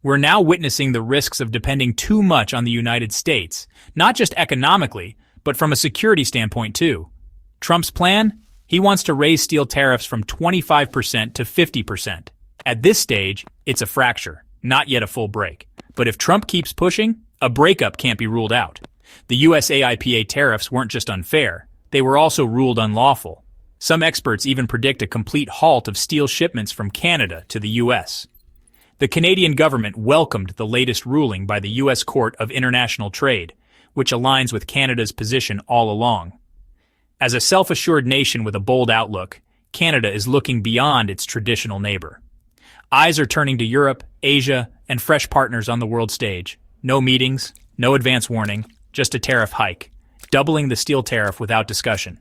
We're now witnessing the risks of depending too much on the United States, not just economically, but from a security standpoint too. Trump's plan? He wants to raise steel tariffs from 25% to 50%. At this stage, it's a fracture, not yet a full break. But if Trump keeps pushing, a breakup can't be ruled out. The USAIPA tariffs weren't just unfair, they were also ruled unlawful. Some experts even predict a complete halt of steel shipments from Canada to the US. The Canadian government welcomed the latest ruling by the US Court of International Trade, which aligns with Canada's position all along. As a self-assured nation with a bold outlook, Canada is looking beyond its traditional neighbor. Eyes are turning to Europe, Asia, and fresh partners on the world stage. No meetings, no advance warning, just a tariff hike, doubling the steel tariff without discussion.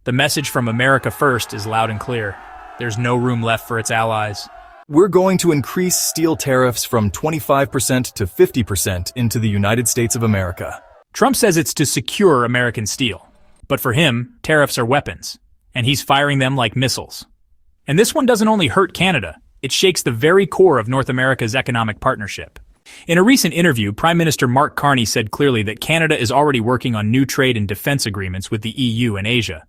The message from America First is loud and clear. There's no room left for its allies. We're going to increase steel tariffs from 25% to 50% into the United States of America. Trump says it's to secure American steel. But for him, tariffs are weapons, and he's firing them like missiles. And this one doesn't only hurt Canada, it shakes the very core of North America's economic partnership. In a recent interview, Prime Minister Mark Carney said clearly that Canada is already working on new trade and defense agreements with the EU and Asia.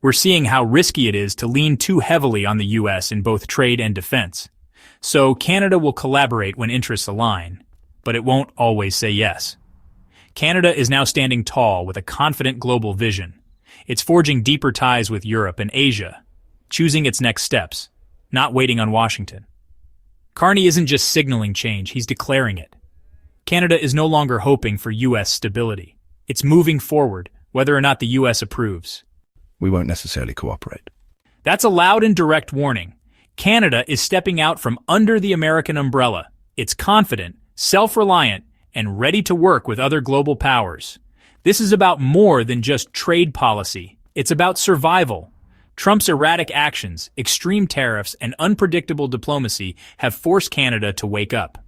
We're seeing how risky it is to lean too heavily on the US in both trade and defense. So Canada will collaborate when interests align, but it won't always say yes. Canada is now standing tall with a confident global vision. It's forging deeper ties with Europe and Asia, choosing its next steps, not waiting on Washington. Carney isn't just signaling change, he's declaring it. Canada is no longer hoping for US stability. It's moving forward, whether or not the US approves. We won't necessarily cooperate. That's a loud and direct warning. Canada is stepping out from under the American umbrella. It's confident, self-reliant, and ready to work with other global powers. This is about more than just trade policy. It's about survival. Trump's erratic actions, extreme tariffs, and unpredictable diplomacy have forced Canada to wake up.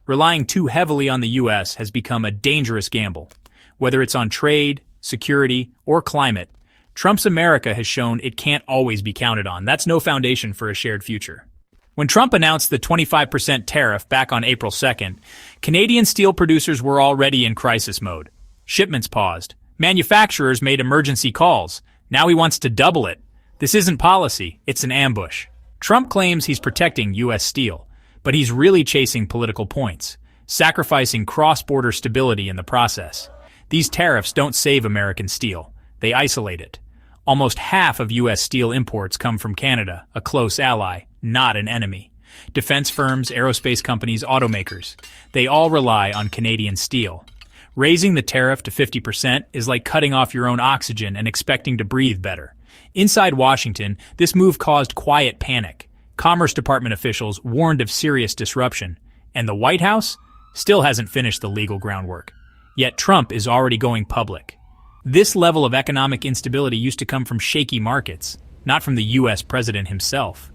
Relying too heavily on the US has become a dangerous gamble. Whether it's on trade, security, or climate, Trump's America has shown it can't always be counted on. That's no foundation for a shared future. When Trump announced the 25% tariff back on April 2nd, Canadian steel producers were already in crisis mode. Shipments paused. Manufacturers made emergency calls. Now he wants to double it. This isn't policy, it's an ambush. Trump claims he's protecting U.S. steel, but he's really chasing political points, sacrificing cross-border stability in the process. These tariffs don't save American steel, they isolate it. Almost half of U.S. steel imports come from Canada, a close ally, not an enemy. Defense firms, aerospace companies, automakers, they all rely on Canadian steel. Raising the tariff to 50% is like cutting off your own oxygen and expecting to breathe better. Inside Washington, this move caused quiet panic. Commerce Department officials warned of serious disruption, and the White House still hasn't finished the legal groundwork. Yet Trump is already going public. This level of economic instability used to come from shaky markets, not from the U.S. president himself.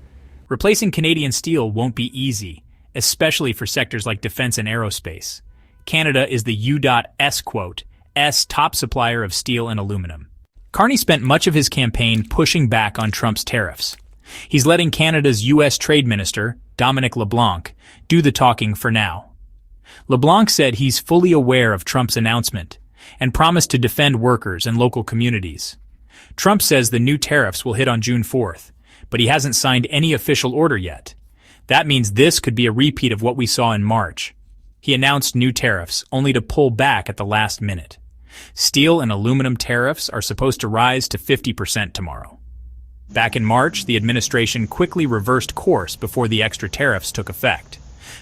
Replacing Canadian steel won't be easy, especially for sectors like defense and aerospace. Canada is the U.S. top supplier of steel and aluminum. Carney spent much of his campaign pushing back on Trump's tariffs. He's letting Canada's U.S. Trade Minister, Dominic LeBlanc, do the talking for now. LeBlanc said he's fully aware of Trump's announcement and promised to defend workers and local communities. Trump says the new tariffs will hit on June 4th, but he hasn't signed any official order yet. That means this could be a repeat of what we saw in March. He announced new tariffs, only to pull back at the last minute. Steel and aluminum tariffs are supposed to rise to 50% tomorrow. Back in March, the administration quickly reversed course before the extra tariffs took effect.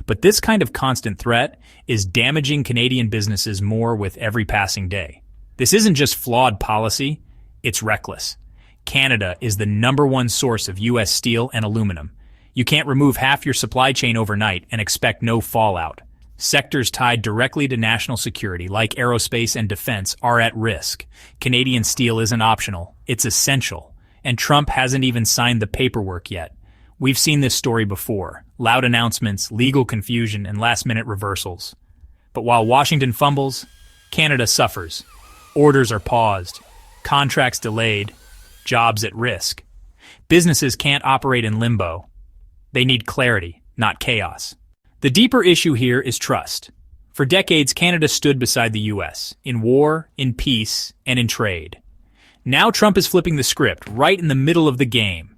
But this kind of constant threat is damaging Canadian businesses more with every passing day. This isn't just flawed policy, it's reckless. Canada is the #1 source of U.S. steel and aluminum. You can't remove half your supply chain overnight and expect no fallout. Sectors tied directly to national security, like aerospace and defense, are at risk. Canadian steel isn't optional, it's essential. And Trump hasn't even signed the paperwork yet. We've seen this story before. Loud announcements, legal confusion, and last-minute reversals. But while Washington fumbles, Canada suffers. Orders are paused, contracts delayed, jobs at risk. Businesses can't operate in limbo. They need clarity, not chaos. The deeper issue here is trust. For decades, Canada stood beside the U.S. in war, in peace, and in trade. Now Trump is flipping the script right in the middle of the game.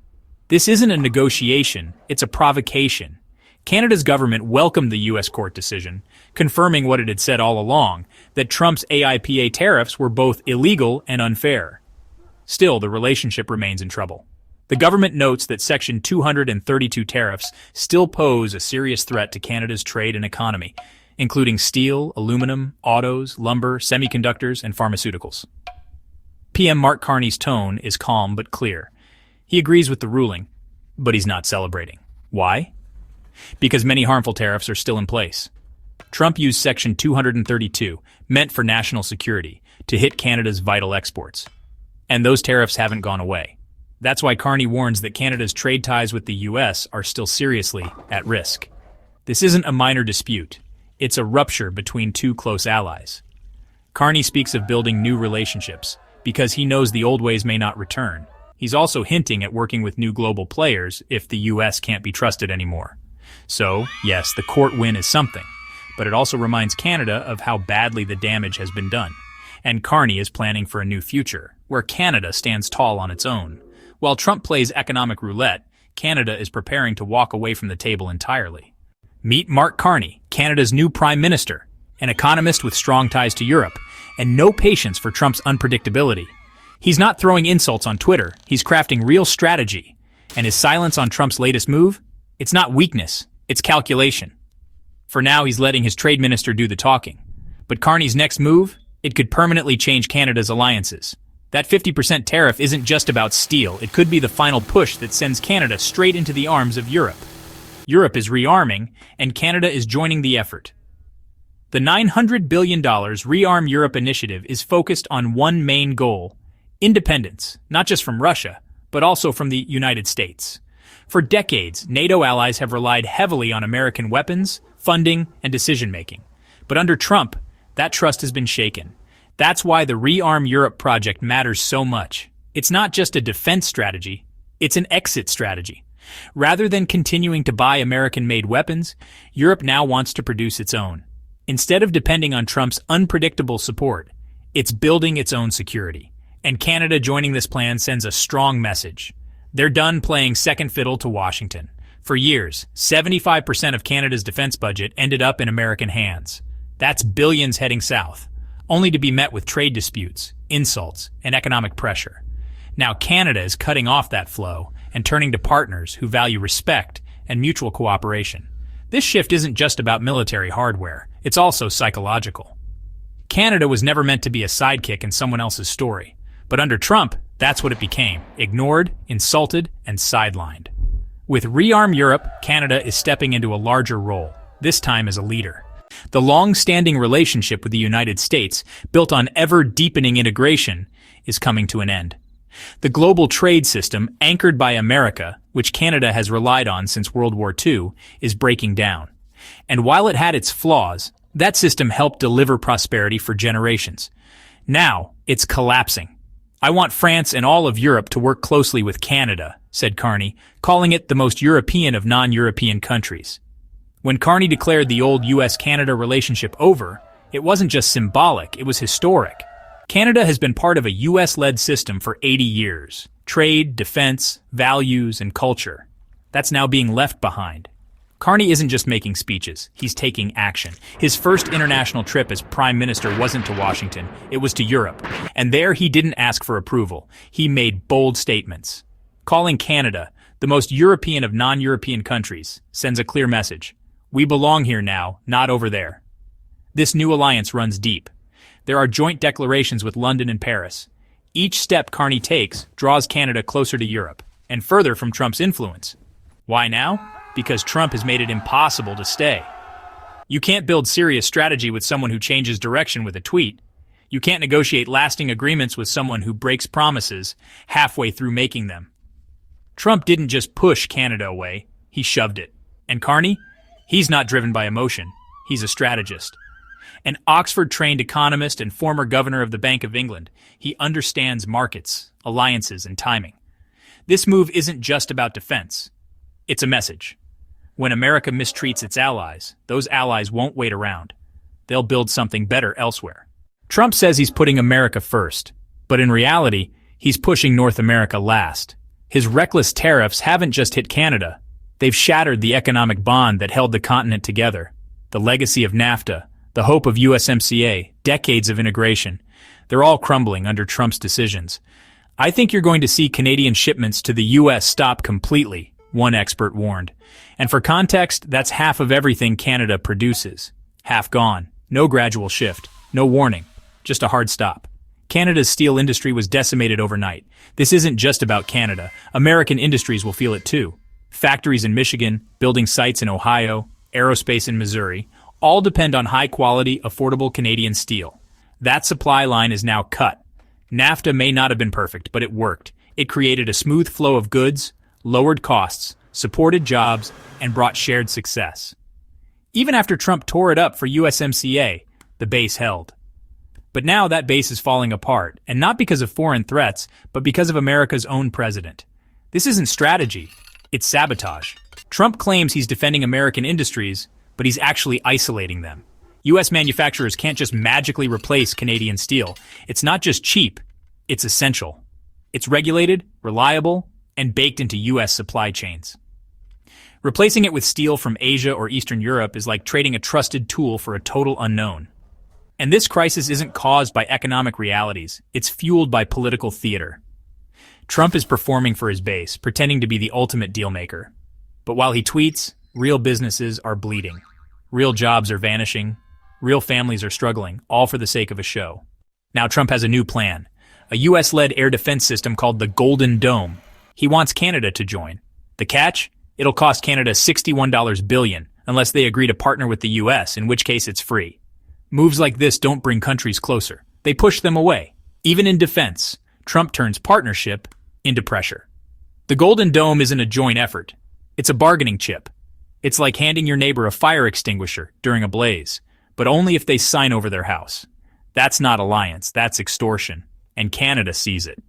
This isn't a negotiation, it's a provocation. Canada's government welcomed the U.S. court decision, confirming what it had said all along, that Trump's AIPA tariffs were both illegal and unfair. Still, the relationship remains in trouble. The government notes that Section 232 tariffs still pose a serious threat to Canada's trade and economy, including steel, aluminum, autos, lumber, semiconductors, and pharmaceuticals. PM Mark Carney's tone is calm but clear. He agrees with the ruling, but he's not celebrating. Why? Because many harmful tariffs are still in place. Trump used Section 232, meant for national security, to hit Canada's vital exports. And those tariffs haven't gone away. That's why Carney warns that Canada's trade ties with the U.S. are still seriously at risk. This isn't a minor dispute. It's a rupture between two close allies. Carney speaks of building new relationships because he knows the old ways may not return. He's also hinting at working with new global players if the U.S. can't be trusted anymore. So, yes, the court win is something, but it also reminds Canada of how badly the damage has been done. And Carney is planning for a new future, where Canada stands tall on its own. While Trump plays economic roulette, Canada is preparing to walk away from the table entirely. Meet Mark Carney, Canada's new Prime Minister, an economist with strong ties to Europe, and no patience for Trump's unpredictability. He's not throwing insults on Twitter, he's crafting real strategy. And his silence on Trump's latest move? It's not weakness, it's calculation. For now, he's letting his trade minister do the talking. But Carney's next move? It could permanently change Canada's alliances. That 50% tariff isn't just about steel, it could be the final push that sends Canada straight into the arms of Europe. Europe is rearming, and Canada is joining the effort. The $900 billion Rearm Europe initiative is focused on one main goal: independence, not just from Russia, but also from the United States. For decades, NATO allies have relied heavily on American weapons, funding, and decision-making. But under Trump, that trust has been shaken. That's why the Rearm Europe project matters so much. It's not just a defense strategy, it's an exit strategy. Rather than continuing to buy American-made weapons, Europe now wants to produce its own. Instead of depending on Trump's unpredictable support, it's building its own security. And Canada joining this plan sends a strong message. They're done playing second fiddle to Washington. For years, 75% of Canada's defense budget ended up in American hands. That's billions heading south, only to be met with trade disputes, insults, and economic pressure. Now Canada is cutting off that flow and turning to partners who value respect and mutual cooperation. This shift isn't just about military hardware, it's also psychological. Canada was never meant to be a sidekick in someone else's story, but under Trump, that's what it became: ignored, insulted, and sidelined. With Rearm Europe, Canada is stepping into a larger role, this time as a leader. The long-standing relationship with the United States, built on ever-deepening integration, is coming to an end. The global trade system, anchored by America, which Canada has relied on since World War II, is breaking down. And while it had its flaws, that system helped deliver prosperity for generations. Now, it's collapsing. I want France and all of Europe to work closely with Canada, said Carney, calling it the most European of non-European countries. When Carney declared the old U.S.-Canada relationship over, it wasn't just symbolic, it was historic. Canada has been part of a U.S.-led system for 80 years. Trade, defense, values, and culture. That's now being left behind. Carney isn't just making speeches, he's taking action. His first international trip as Prime Minister wasn't to Washington, it was to Europe. And there he didn't ask for approval. He made bold statements. Calling Canada the most European of non-European countries sends a clear message. We belong here now, not over there. This new alliance runs deep. There are joint declarations with London and Paris. Each step Carney takes draws Canada closer to Europe, and further from Trump's influence. Why now? Because Trump has made it impossible to stay. You can't build serious strategy with someone who changes direction with a tweet. You can't negotiate lasting agreements with someone who breaks promises halfway through making them. Trump didn't just push Canada away, he shoved it. And Carney? He's not driven by emotion. He's a strategist. An Oxford-trained economist and former governor of the Bank of England, he understands markets, alliances, and timing. This move isn't just about defense. It's a message. When America mistreats its allies, those allies won't wait around. They'll build something better elsewhere. Trump says he's putting America first, but in reality, he's pushing North America last. His reckless tariffs haven't just hit Canada. They've shattered the economic bond that held the continent together. The legacy of NAFTA, the hope of USMCA, decades of integration. They're all crumbling under Trump's decisions. I think you're going to see Canadian shipments to the U.S. stop completely, one expert warned. And for context, that's half of everything Canada produces. Half gone. No gradual shift. No warning. Just a hard stop. Canada's steel industry was decimated overnight. This isn't just about Canada. American industries will feel it too. Factories in Michigan, building sites in Ohio, aerospace in Missouri, all depend on high-quality, affordable Canadian steel. That supply line is now cut. NAFTA may not have been perfect, but it worked. It created a smooth flow of goods, lowered costs, supported jobs, and brought shared success. Even after Trump tore it up for USMCA, the base held. But now that base is falling apart, and not because of foreign threats, but because of America's own president. This isn't strategy, it's sabotage. Trump claims he's defending American industries, but he's actually isolating them. U.S. manufacturers can't just magically replace Canadian steel. It's not just cheap, it's essential. It's regulated, reliable, and baked into U.S. supply chains. Replacing it with steel from Asia or Eastern Europe is like trading a trusted tool for a total unknown. And this crisis isn't caused by economic realities, it's fueled by political theater. Trump is performing for his base, pretending to be the ultimate dealmaker. But while he tweets, real businesses are bleeding. Real jobs are vanishing. Real families are struggling, all for the sake of a show. Now Trump has a new plan, a U.S.-led air defense system called the Golden Dome. He wants Canada to join. The catch? It'll cost Canada $61 billion, unless they agree to partner with the U.S., in which case it's free. Moves like this don't bring countries closer. They push them away. Even in defense, Trump turns partnership into pressure. The Golden Dome isn't a joint effort. It's a bargaining chip. It's like handing your neighbor a fire extinguisher during a blaze, but only if they sign over their house. That's not alliance, that's extortion, and Canada sees it.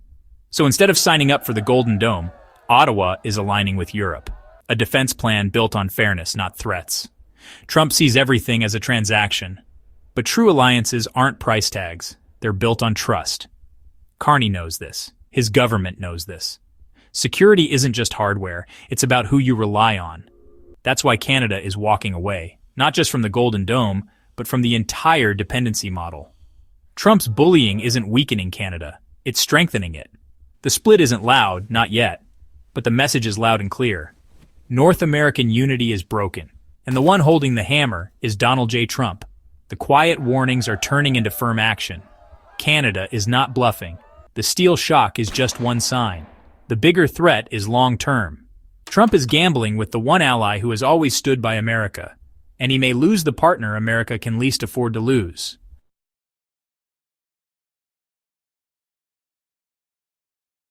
So instead of signing up for the Golden Dome, Ottawa is aligning with Europe. A defense plan built on fairness, not threats. Trump sees everything as a transaction. But true alliances aren't price tags. They're built on trust. Carney knows this. His government knows this. Security isn't just hardware. It's about who you rely on. That's why Canada is walking away, not just from the Golden Dome, but from the entire dependency model. Trump's bullying isn't weakening Canada. It's strengthening it. The split isn't loud, not yet. But the message is loud and clear. North American unity is broken, and the one holding the hammer is Donald J. Trump. The quiet warnings are turning into firm action. Canada is not bluffing. The steel shock is just one sign. The bigger threat is long-term. Trump is gambling with the one ally who has always stood by America, and he may lose the partner America can least afford to lose.